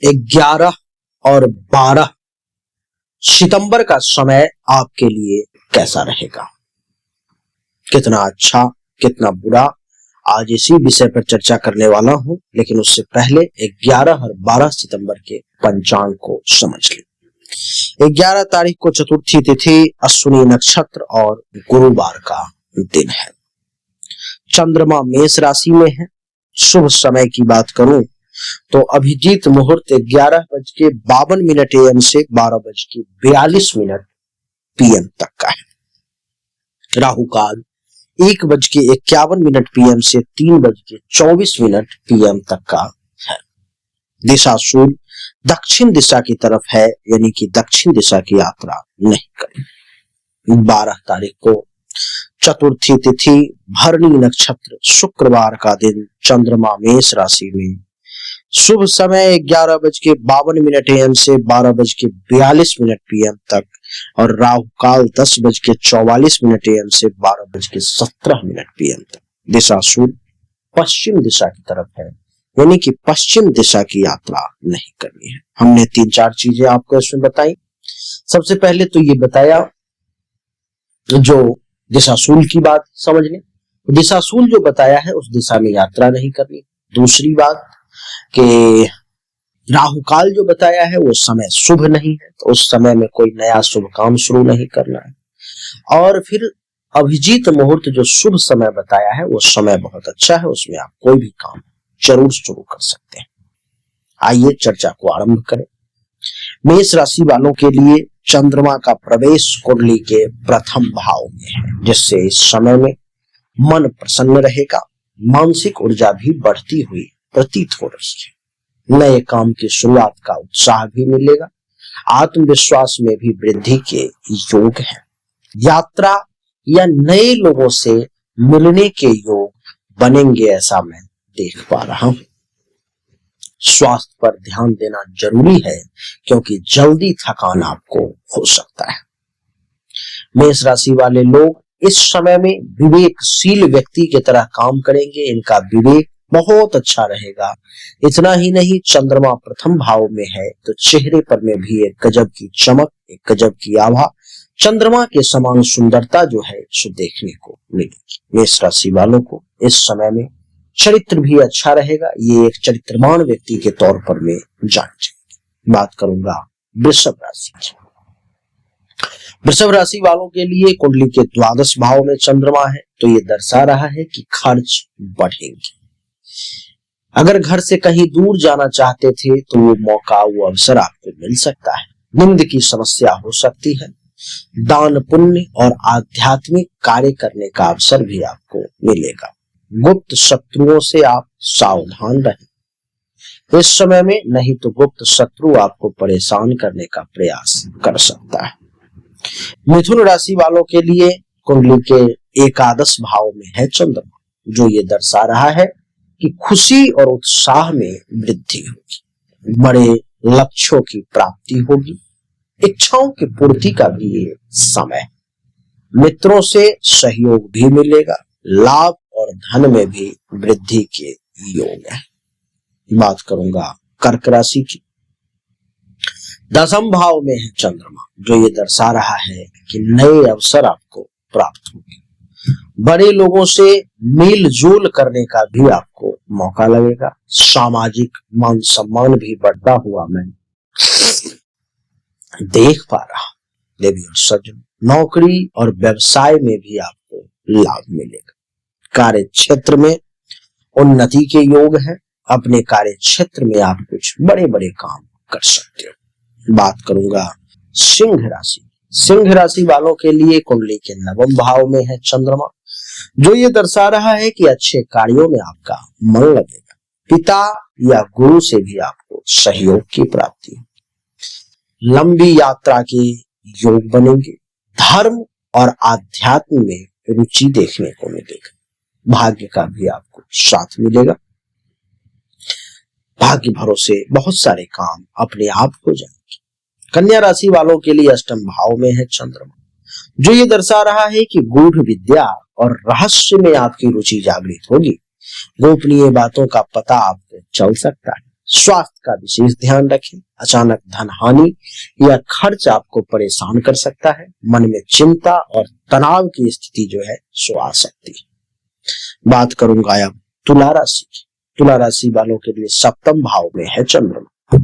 11 और 12 सितंबर का समय आपके लिए कैसा रहेगा? कितना अच्छा, कितना बुरा, आज इसी विषय पर चर्चा करने वाला हूं। लेकिन उससे पहले 11 और 12 सितंबर के पंचांग को समझ लें। 11 तारीख को चतुर्थी तिथि, अश्विनी नक्षत्र और गुरुवार का दिन है। चंद्रमा मेष राशि में है। शुभ समय की बात करूं तो अभिजीत मुहूर्त 11:52 AM से 12:42 PM तक का है। राहु काल 1:51 PM से 3:24 PM तक का है। दिशा सूर्य दक्षिण दिशा की तरफ है, यानी कि दक्षिण दिशा की यात्रा नहीं करें। 12 तारीख को चतुर्थी तिथि, भरणी नक्षत्र, शुक्रवार का दिन, चंद्रमा मेष राशि में। शुभ समय 11:52 AM से 12:42 PM तक और राहु काल 10:44 AM से 12:17 PM तक। दिशा सूर्य पश्चिम दिशा की तरफ है, यानी कि पश्चिम दिशा की यात्रा नहीं करनी है। हमने 3-4 चीजें आपको इसमें बताई। सबसे पहले तो ये बताया जो दिशाशूल की बात समझ लें, दिशाशूल जो बताया है उस दिशा में यात्रा नहीं करनी। दूसरी बात कि राहु काल जो बताया है वो समय शुभ नहीं है, तो उस समय में कोई नया शुभ काम शुरू नहीं करना है। और फिर अभिजीत मुहूर्त जो शुभ समय बताया है वो समय बहुत अच्छा है, उसमें आप कोई भी काम जरूर शुरू कर सकते हैं। आइए चर्चा को आरंभ करें। मेष राशि वालों के लिए चंद्रमा का प्रवेश कुंडली के प्रथम भाव में है, जिससे इस समय में मन प्रसन्न रहेगा, मानसिक ऊर्जा भी बढ़ती हुई प्रतीत हो रही है। नए काम की शुरुआत का उत्साह भी मिलेगा, आत्मविश्वास में भी वृद्धि के योग है। यात्रा या नए लोगों से मिलने के योग बनेंगे, ऐसा मैं देख पा रहा हूं। स्वास्थ्य पर ध्यान देना जरूरी है, क्योंकि जल्दी थकान आपको हो सकता है। मेष राशि वाले लोग इस समय में विवेकशील व्यक्ति की तरह काम करेंगे, इनका विवेक बहुत अच्छा रहेगा। इतना ही नहीं, चंद्रमा प्रथम भाव में है तो चेहरे पर में भी एक गजब की चमक, एक गजब की आभा, चंद्रमा के समान सुंदरता जो है सो देखने को मिलेगी। मेष राशि वालों को इस समय में चरित्र भी अच्छा रहेगा, ये एक चरित्रवान व्यक्ति के तौर पर मैं जान जाएंगे। बात करूंगा वृषभ राशि की। वृषभ राशि वालों के लिए कुंडली के 12 भाव में चंद्रमा है, तो ये दर्शा रहा है कि खर्च बढ़ेंगे। अगर घर से कहीं दूर जाना चाहते थे तो वो मौका, वो अवसर आपको मिल सकता है। नींद की समस्या हो सकती है। दान पुण्य और आध्यात्मिक कार्य करने का अवसर भी आपको मिलेगा। गुप्त शत्रुओं से आप सावधान रहें इस समय में, नहीं तो गुप्त शत्रु आपको परेशान करने का प्रयास कर सकता है। मिथुन राशि वालों के लिए कुंडली के 11 भाव में है चंद्रमा, जो ये दर्शा रहा है कि खुशी और उत्साह में वृद्धि होगी, बड़े लक्ष्यों की प्राप्ति होगी, इच्छाओं की पूर्ति का भी ये समय। मित्रों से सहयोग भी मिलेगा, लाभ और धन में भी वृद्धि के योग है। बात करूंगा कर्क राशि की। 10 भाव में है चंद्रमा, जो ये दर्शा रहा है कि नए अवसर आपको प्राप्त होंगे। बड़े लोगों से मेल जोल करने का भी आपको मौका लगेगा। सामाजिक मान सम्मान भी बढ़ता हुआ मैं देख पा रहा। देवी और सज्जन, नौकरी और व्यवसाय में भी आपको लाभ मिलेगा। कार्य क्षेत्र में उन्नति के योग है। अपने कार्य क्षेत्र में आप कुछ बड़े बड़े काम कर सकते हो। बात करूंगा सिंह राशि। सिंह राशि वालों के लिए कुंडली के 9वें भाव में है चंद्रमा, जो ये दर्शा रहा है कि अच्छे कार्यों में आपका मन लगेगा। पिता या गुरु से भी आपको सहयोग की प्राप्ति है। लंबी यात्रा के योग बनेंगे। धर्म और आध्यात्म में रुचि देखने को मिलेगा। भाग्य का भी आपको साथ मिलेगा। भाग्य भरोसे बहुत सारे काम अपने आप हो जाएंगे। कन्या राशि वालों के लिए 8वें भाव में है चंद्रमा, जो ये दर्शा रहा है कि गूढ़ विद्या और रहस्य में आपकी रुचि जागृत होगी। गोपनीय बातों का पता आपको चल सकता है। स्वास्थ्य का विशेष ध्यान रखें। अचानक धन हानि या खर्च आपको परेशान कर सकता है। मन में चिंता और तनाव की स्थिति जो है सो आ सकती है। बात करूंगा अब तुला राशि की। तुला राशि वालों के लिए सप्तम भाव में है चंद्रमा,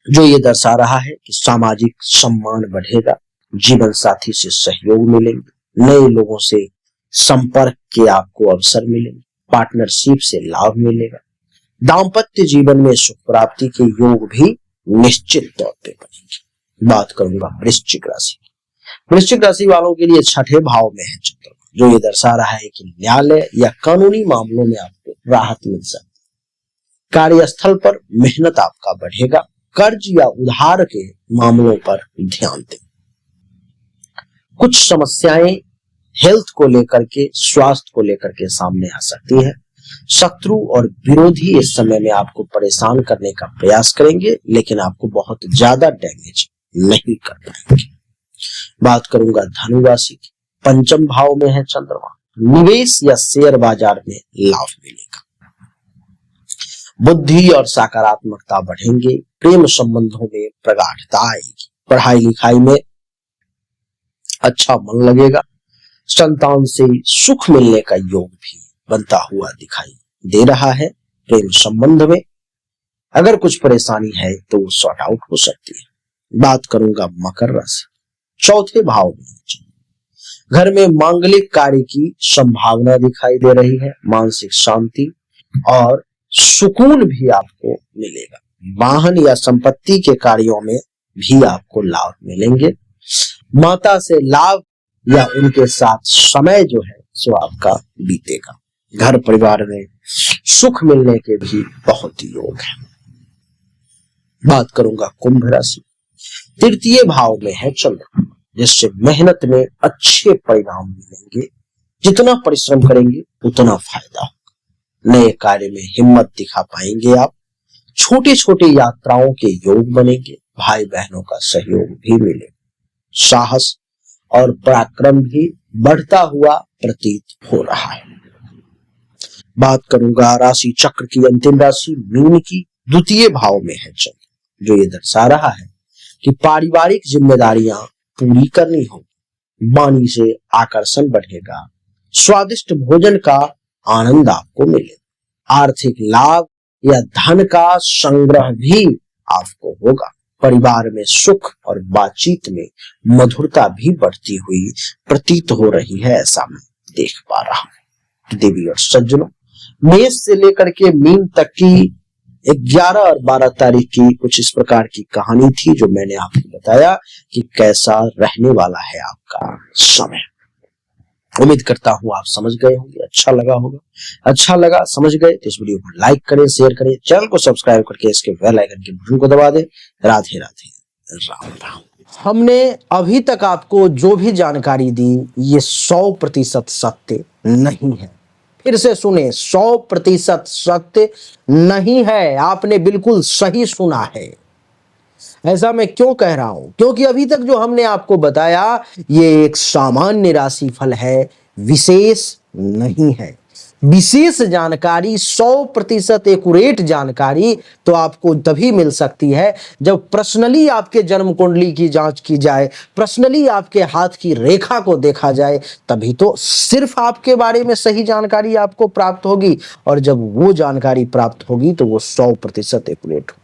जो ये दर्शा रहा है कि सामाजिक सम्मान बढ़ेगा, जीवन साथी से सहयोग मिलेंगे, नए लोगों से संपर्क के आपको अवसर मिलेंगे, पार्टनरशिप से लाभ मिलेगा, दाम्पत्य जीवन में सुख प्राप्ति के योग भी निश्चित तौर पे बनेंगे। बात करूंगा वृश्चिक राशि। वृश्चिक राशि वालों के लिए छठे भाव में है चंद्रमा, जो ये दर्शा रहा है कि न्यायालय या कानूनी मामलों में आपको राहत मिल सकती है। कार्यस्थल पर मेहनत आपका बढ़ेगा। कर्ज या उधार के मामलों पर ध्यान दें। कुछ समस्याएं हेल्थ को लेकर के, स्वास्थ्य को लेकर के सामने आ सकती है। शत्रु और विरोधी इस समय में आपको परेशान करने का प्रयास करेंगे, लेकिन आपको बहुत ज्यादा डैमेज नहीं कर पाएंगे। बात करूंगा धनु राशि की। पंचम भाव में है चंद्रमा, निवेश या शेयर बाजार में लाभ मिलेगा। बुद्धि और सकारात्मकता बढ़ेंगे। प्रेम संबंधों में प्रगाढ़ता आएगी। पढ़ाई लिखाई में अच्छा मन लगेगा। संतान से सुख मिलने का योग भी बनता हुआ दिखाई दे रहा है। प्रेम संबंध में अगर कुछ परेशानी है तो वो सॉर्ट आउट हो सकती है। बात करूंगा मकर राशि। चौथे भाव में घर में मांगलिक कार्य की संभावना दिखाई दे रही है। मानसिक शांति और सुकून भी आपको मिलेगा। वाहन या संपत्ति के कार्यों में भी आपको लाभ मिलेंगे। माता से लाभ या उनके साथ समय जो है सो आपका बीतेगा। घर परिवार में सुख मिलने के भी बहुत योग है। बात करूंगा कुंभ राशि। तृतीय भाव में है चंद्रमा, जिससे मेहनत में अच्छे परिणाम मिलेंगे। जितना परिश्रम करेंगे उतना फायदा होगा। नए कार्य में हिम्मत दिखा पाएंगे आप। छोटे छोटे यात्राओं के योग बनेंगे। भाई बहनों का सहयोग भी मिलेगा। साहस और पराक्रम भी बढ़ता हुआ प्रतीत हो रहा है। बात करूंगा राशि चक्र की अंतिम राशि मीन की। द्वितीय भाव में है चंद्र, जो ये दर्शा रहा है कि पारिवारिक जिम्मेदारियां पूरी करनी होगी। वाणी से आकर्षण बढ़ेगा। स्वादिष्ट भोजन का आनंद आपको मिलेगा। आर्थिक लाभ या धन का संग्रह भी आपको होगा। परिवार में सुख और बातचीत में मधुरता भी बढ़ती हुई प्रतीत हो रही है, ऐसा मैं देख पा रहा हूं। देवी और सज्जनों, मेष से लेकर के मीन तक की 11 और 12 तारीख की कुछ इस प्रकार की कहानी थी, जो मैंने आपको बताया कि कैसा रहने वाला है आपका समय। उम्मीद करता हूं आप समझ गए होंगे, अच्छा लगा होगा। अच्छा लगा, समझ गए तो इस वीडियो को लाइक करें, शेयर करें, चैनल को सब्सक्राइब करके इसके बेल आइकन के बटन को दबा दें। राधे राधे, राम राम। हमने अभी तक आपको जो भी जानकारी दी ये 100% सत्य नहीं है। फिर से सुने, 100% सत्य नहीं है। आपने बिल्कुल सही सुना है। ऐसा मैं क्यों कह रहा हूं? क्योंकि अभी तक जो हमने आपको बताया ये एक सामान्य राशिफल है, विशेष नहीं है। विशेष जानकारी, 100% एक्यूरेट जानकारी तो आपको तभी मिल सकती है जब पर्सनली आपके जन्म कुंडली की जांच की जाए, पर्सनली आपके हाथ की रेखा को देखा जाए, तभी तो सिर्फ आपके बारे में सही जानकारी आपको प्राप्त होगी। और जब वो जानकारी प्राप्त होगी तो वो 100% एक्यूरेट होगी।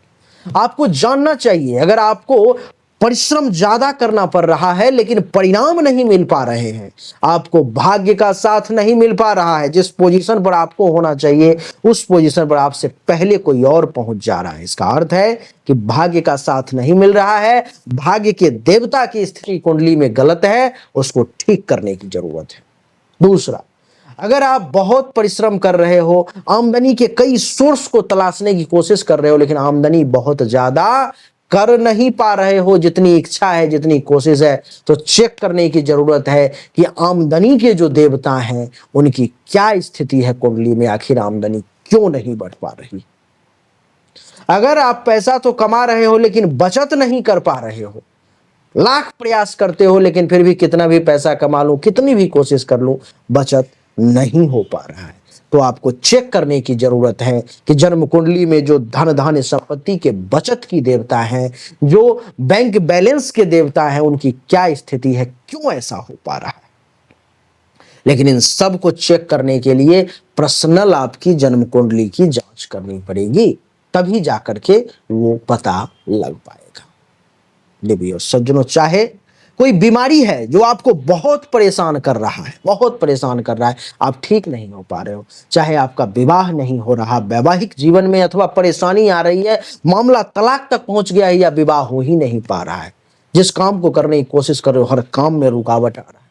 आपको जानना चाहिए, अगर आपको परिश्रम ज्यादा करना पड़ रहा है लेकिन परिणाम नहीं मिल पा रहे हैं, आपको भाग्य का साथ नहीं मिल पा रहा है, जिस पोजीशन पर आपको होना चाहिए उस पोजीशन पर आपसे पहले कोई और पहुंच जा रहा है, इसका अर्थ है कि भाग्य का साथ नहीं मिल रहा है। भाग्य के देवता की स्थिति कुंडली में गलत है, उसको ठीक करने की जरूरत है। दूसरा, अगर आप बहुत परिश्रम कर रहे हो, आमदनी के कई सोर्स को तलाशने की कोशिश कर रहे हो, लेकिन आमदनी बहुत ज्यादा कर नहीं पा रहे हो जितनी इच्छा है, जितनी कोशिश है, तो चेक करने की जरूरत है कि आमदनी के जो देवता हैं उनकी क्या स्थिति है कुंडली में। आखिर आमदनी क्यों नहीं बढ़ पा रही? अगर आप पैसा तो कमा रहे हो लेकिन बचत नहीं कर पा रहे हो, लाख प्रयास करते हो लेकिन फिर भी कितना भी पैसा कमा लूं, कितनी भी कोशिश कर लूं, बचत नहीं हो पा रहा है, तो आपको चेक करने की जरूरत है कि जन्म कुंडली में जो धन धान्य संपत्ति के बचत की देवता है, जो बैंक बैलेंस के देवता है, उनकी क्या स्थिति है, क्यों ऐसा हो पा रहा है। लेकिन इन सब को चेक करने के लिए पर्सनल आपकी जन्म कुंडली की जांच करनी पड़ेगी, तभी जाकर के वो पता लग पाएगा। देवियों सज्जनों, चाहे कोई बीमारी है जो आपको बहुत परेशान कर रहा है, बहुत परेशान कर रहा है, आप ठीक नहीं हो पा रहे हो, चाहे आपका विवाह नहीं हो रहा, वैवाहिक जीवन में अथवा परेशानी आ रही है, मामला तलाक तक पहुंच गया है या विवाह हो ही नहीं पा रहा है, जिस काम को करने की कोशिश कर रहे हो हर काम में रुकावट आ रहा है,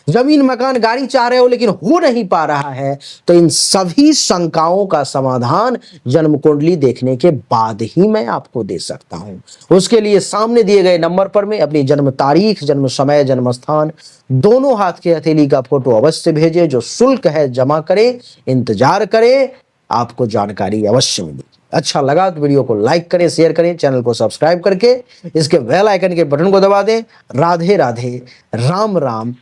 जमीन मकान गाड़ी चाह रहे हो लेकिन हो नहीं पा रहा है, तो इन सभी शंकाओं का समाधान जन्म कुंडली देखने के बाद ही मैं आपको दे सकता हूं। उसके लिए सामने दिए गए नंबर पर में अपनी जन्म तारीख, जन्म समय, जन्म स्थान, दोनों हाथ के हथेली का फोटो अवश्य भेजें। जो शुल्क है जमा करें, इंतजार करें, आपको जानकारी अवश्य मिलेगी। अच्छा लगा तो वीडियो को लाइक करें, शेयर करें, चैनल को सब्सक्राइब करके इसके बेल आइकन के बटन को दबा दें। राधे राधे, राम राम।